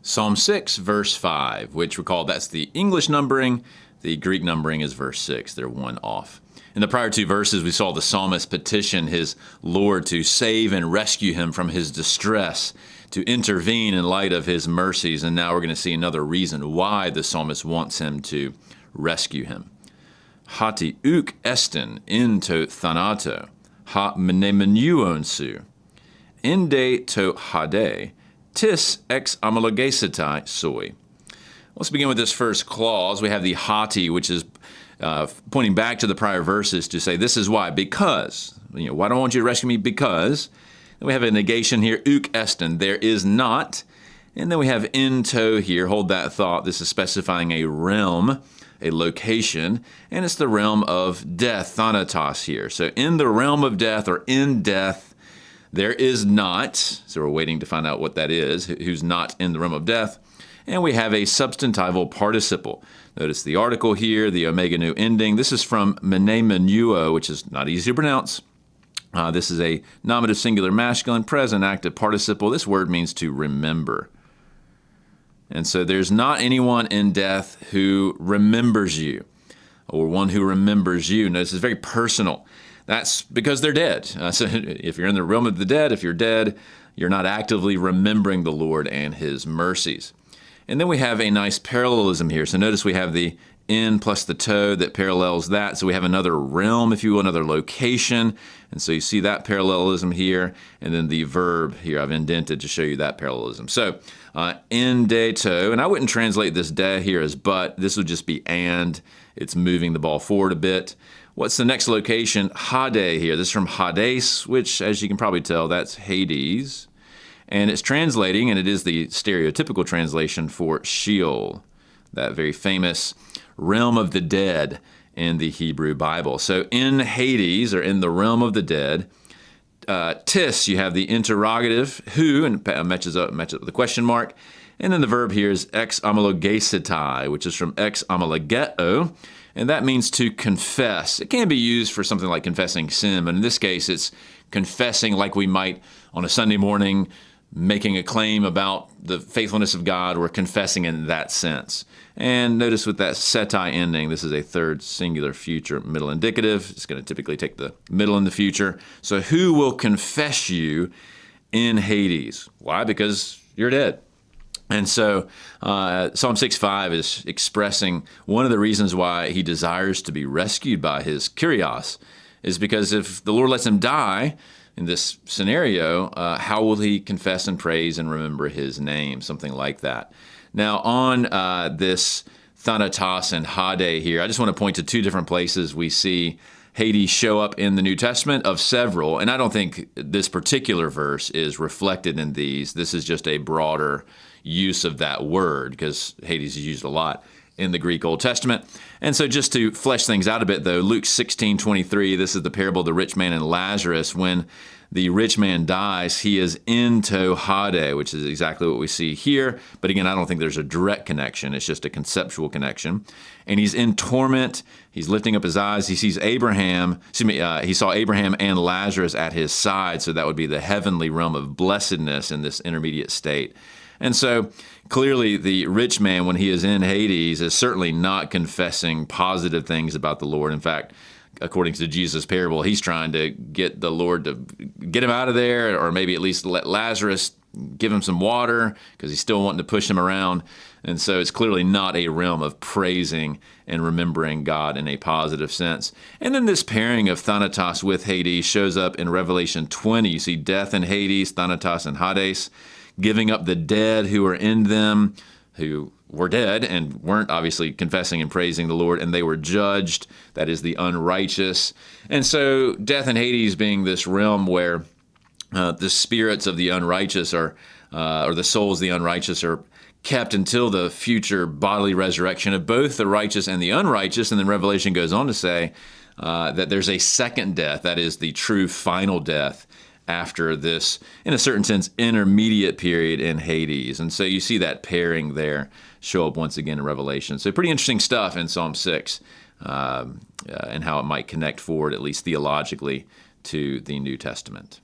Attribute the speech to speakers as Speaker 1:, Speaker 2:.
Speaker 1: Psalm 6, verse 5, which recall that's the English numbering. The Greek numbering is verse 6. They're one off. In the prior two verses, we saw the psalmist petition his Lord to save and rescue him from his distress, to intervene in light of his mercies. And now we're going to see another reason why the psalmist wants him to rescue him. Hati uk esten into thanato, ha mnemenuon su, inde to hade, tis ex homologesetai soi. Let's begin with this first clause. We have the hati, which is pointing back to the prior verses to say, this is why, because. Why do I want you to rescue me? Because. Then we have a negation here, uk esten, there is not. And then we have into here, hold that thought. This is specifying a realm, a location, and it's the realm of death, thanatos here. So in the realm of death, or in death, there is not. So we're waiting to find out what that is, who's not in the realm of death. And we have a substantival participle. Notice the article here, the omega nu ending. This is from mnemenuo, which is not easy to pronounce. This is a nominative singular masculine present active participle. This word means to remember. And so there's not anyone in death who remembers you, or one who remembers you. Notice it's very personal. That's because they're dead. So if you're in the realm of the dead, if you're dead, you're not actively remembering the Lord and his mercies. And then we have a nice parallelism here. So notice we have the in plus the to that parallels that. So we have another realm, if you will, another location. And so you see that parallelism here. And then the verb here, I've indented to show you that parallelism. So in de to, and I wouldn't translate this de here as but. This would just be and. It's moving the ball forward a bit. What's the next location? Hade here. This is from Hades, which, as you can probably tell, that's Hades. And it's translating, and it is the stereotypical translation for Sheol, that very famous realm of the dead in the Hebrew Bible. So in Hades, or in the realm of the dead, tis, you have the interrogative, who, and it matches up with the question mark. And then the verb here is ex homologesetai, which is from ex homologeo, and that means to confess. It can be used for something like confessing sin, but in this case, it's confessing like we might on a Sunday morning, making a claim about the faithfulness of God. We're confessing in that sense. And notice with that setai ending, this is a third singular future middle indicative. It's going to typically take the middle in the future. So who will confess you in Hades? Why? Because you're dead. And so Psalm 6:5 is expressing one of the reasons why he desires to be rescued by his Kyrios is because if the Lord lets him die, in this scenario, how will he confess and praise and remember his name? Something like that. Now, on this Thanatos and Hade here, I just want to point to two different places we see Hades show up in the New Testament of several, and I don't think this particular verse is reflected in these. This is just a broader use of that word because Hades is used a lot in the Greek Old Testament. And so just to flesh things out a bit, though, Luke 16:23, this is the parable of the rich man and Lazarus. When the rich man dies, he is into Hade, which is exactly what we see here. But again, I don't think there's a direct connection. It's just a conceptual connection. And he's in torment. He's lifting up his eyes. He sees Abraham, he saw Abraham and Lazarus at his side. So that would be the heavenly realm of blessedness in this intermediate state. And so clearly the rich man, when he is in Hades, is certainly not confessing positive things about the Lord. In fact, according to Jesus' parable, he's trying to get the Lord to get him out of there, or maybe at least let Lazarus give him some water because he's still wanting to push him around. And so it's clearly not a realm of praising and remembering God in a positive sense. And then this pairing of Thanatos with Hades shows up in Revelation 20. You see death in Hades, Thanatos and Hades, giving up the dead who are in them, who were dead and weren't obviously confessing and praising the Lord, and they were judged. That is the unrighteous. And so death and Hades being this realm where the spirits of the unrighteous or the souls of the unrighteous are kept until the future bodily resurrection of both the righteous and the unrighteous. And then Revelation goes on to say that there's a second death, that is the true final death, after this, in a certain sense, intermediate period in Hades. And so you see that pairing there show up once again in Revelation. So pretty interesting stuff in Psalm 6 and how it might connect forward, at least theologically, to the New Testament.